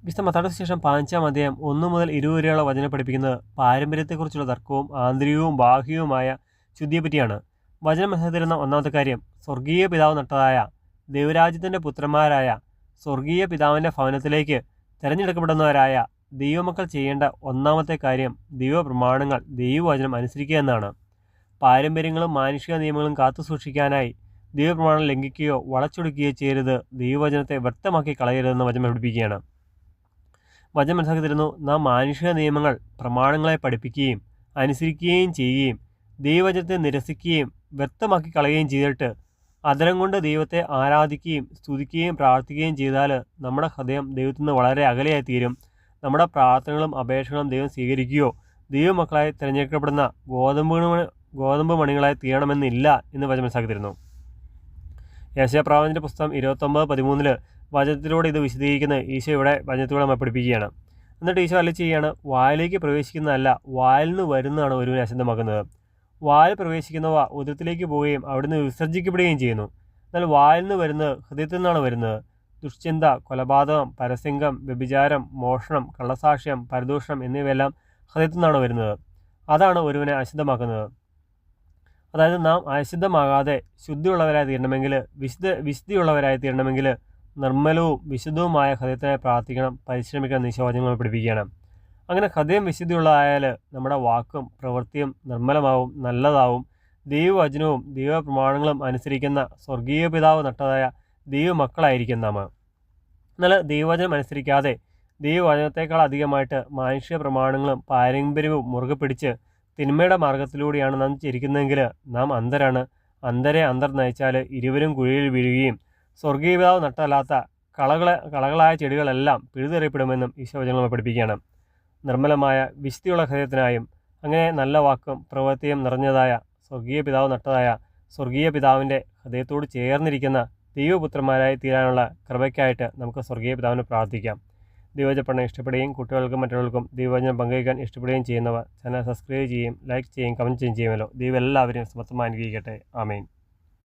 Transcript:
വിശുദ്ധ മത്തായിയുടെ സുവിശേഷം 15-ാം അധ്യായം 1 മുതൽ 20 വരെയുള്ള വചനം പഠിപ്പിക്കുന്നത് പാരമ്പര്യത്തെക്കുറിച്ചുള്ള തർക്കവും ആന്തരികവും ബാഹ്യവുമായ ശുദ്ധിയെപ്പറ്റിയാണ്. വചനം മനസ്സിലാക്കി ഒന്നാമത്തെ കാര്യം, സ്വർഗീയ പിതാവ് നട്ടതായ ദൈവരാജ്യത്തിൻ്റെ പുത്രന്മാരായ സ്വർഗീയ പിതാവിൻ്റെ ഭവനത്തിലേക്ക് തിരഞ്ഞെടുക്കപ്പെടുന്നവരായ ദൈവമക്കൾ ചെയ്യേണ്ട ഒന്നാമത്തെ കാര്യം ദൈവപ്രമാണങ്ങൾ, ദൈവവചനം അനുസരിക്കുക എന്നാണ്. പാരമ്പര്യങ്ങളും മാനുഷിക നിയമങ്ങളും കാത്തുസൂക്ഷിക്കാനായി ദൈവപ്രമാണം ലംഘിക്കുകയോ വളച്ചൊടുക്കുകയോ ചെയ്യരുത്, ദൈവവചനത്തെ വ്യക്തമാക്കി കളയരുതെന്ന് വചനം പഠിപ്പിക്കുകയാണ്. വചനം മനസ്സിലാക്കി തരുന്നു, നാം മാനുഷിക നിയമങ്ങൾ, പ്രമാണങ്ങളെ പഠിപ്പിക്കുകയും അനുസരിക്കുകയും ചെയ്യുകയും ദൈവവചനത്തെ നിരസിക്കുകയും വ്യക്തമാക്കി കളയുകയും ചെയ്തിട്ട് അതരം കൊണ്ട് ദൈവത്തെ ആരാധിക്കുകയും സ്തുതിക്കുകയും പ്രാർത്ഥിക്കുകയും ചെയ്താൽ നമ്മുടെ ഹൃദയം ദൈവത്തിൽ നിന്ന് വളരെ അകലെയായി തീരും. നമ്മുടെ പ്രാർത്ഥനകളും അപേക്ഷകളും ദൈവം സ്വീകരിക്കുകയോ ദൈവമക്കളായി തിരഞ്ഞെടുക്കപ്പെടുന്ന ഗോതമ്പ് മണികളായി തീരണമെന്നില്ല എന്ന് വചനം മനസ്സിലാക്കി തരുന്നു. യെശയ്യാപ്രവാചകന്റെ പുസ്തകം 29:13 വചനത്തിലൂടെ ഇത് വിശദീകരിക്കുന്ന ഈശോ ഇവിടെ വചനത്തിലൂടെ നമ്മൾ പഠിപ്പിക്കുകയാണ്. എന്നിട്ട് ഈശോ അല്ല ചെയ്യുകയാണ്, വായിലേക്ക് പ്രവേശിക്കുന്നതല്ല വായിൽ നിന്ന് വരുന്നതാണ് ഒരുവനെ അശുദ്ധമാക്കുന്നത്. വായിൽ പ്രവേശിക്കുന്നവ ഉദരത്തിലേക്ക് പോവുകയും അവിടുന്ന് വിസർജിക്കപ്പെടുകയും ചെയ്യുന്നു. എന്നാൽ വായിൽ നിന്ന് വരുന്നത് ഹൃദയത്തിൽ നിന്നാണ് വരുന്നത്. ദുഷ്ചിന്ത, കൊലപാതകം, പരസംഗം, വ്യഭിചാരം, മോഷണം, കള്ളസാക്ഷ്യം, പരദൂഷണം എന്നിവയെല്ലാം ഹൃദയത്തിൽ നിന്നാണ് വരുന്നത്. അതാണ് ഒരുവനെ അശുദ്ധമാക്കുന്നത്. അതായത് നാം അശുദ്ധമാകാതെ ശുദ്ധിയുള്ളവരായി തീരണമെങ്കിൽ, വിശുദ്ധിയുള്ളവരായി തീരണമെങ്കിൽ നിർമ്മലവും വിശുദ്ധവുമായ ഹൃദയത്തിനായി പ്രാർത്ഥിക്കണം, പരിശ്രമിക്കണം. ഈശോവചനങ്ങൾ പഠിപ്പിക്കുകയാണ്. അങ്ങനെ ഹൃദയം വിശുദ്ധിയുള്ളതായാൽ നമ്മുടെ വാക്കും പ്രവൃത്തിയും നിർമ്മലമാവും, നല്ലതാവും. ദൈവവചനവും ദൈവപ്രമാണങ്ങളും അനുസരിക്കുന്ന സ്വർഗീയ പിതാവ് നട്ടതായ ദൈവമക്കളായിരിക്കും നാം. എന്നാൽ ദൈവവചനം അനുസരിക്കാതെ ദൈവവചനത്തെക്കാൾ അധികമായിട്ട് മാനുഷിക പ്രമാണങ്ങളും പാരമ്പര്യവും മുറുകെ പിടിച്ച് തിന്മയുടെ മാർഗത്തിലൂടെയാണ് നാം ചിരിക്കുന്നതെങ്കിൽ നാം അന്ധരാണ്. അന്ധരെ അന്ധർ നയിച്ചാൽ ഇരുവരും കുഴിയിൽ വീഴുകയും സ്വർഗീയ പിതാവ് നട്ടല്ലാത്ത കളകളായ ചെടികളെല്ലാം പിഴുതെറിയപ്പെടുമെന്നും ഈശോവചനങ്ങൾ പഠിപ്പിക്കുകയാണ്. നിർമ്മലമായ വിശുദ്ധിയുള്ള ഹൃദയത്തിനായും അങ്ങനെ നല്ല വാക്കും പ്രവൃത്തിയും നിറഞ്ഞതായ സ്വർഗീയ പിതാവ് നട്ടതായ സ്വർഗീയ പിതാവിൻ്റെ ഹൃദയത്തോട് ചേർന്നിരിക്കുന്ന ദൈവപുത്രന്മാരായി തീരാനുള്ള കൃപയ്ക്കായിട്ട് നമുക്ക് സ്വർഗീയ പിതാവിനെ പ്രാർത്ഥിക്കാം. ദൈവവചനം പഠനം ഇഷ്ടപ്പെടുകയും കുട്ടികൾക്കും മറ്റുള്ളവർക്കും ദൈവവചനം പങ്കുവയ്ക്കാൻ ഇഷ്ടപ്പെടുകയും ചെയ്യുന്നവർ ചാനൽ സബ്സ്ക്രൈബ് ചെയ്യുകയും ലൈക്ക് ചെയ്യുകയും കമൻറ്റ് ചെയ്യുകയും ചെയ്യുമല്ലോ. ദൈവം എല്ലാവരെയും സമത്വമായി അനുഗ്രഹിക്കട്ടെ. ആമേൻ.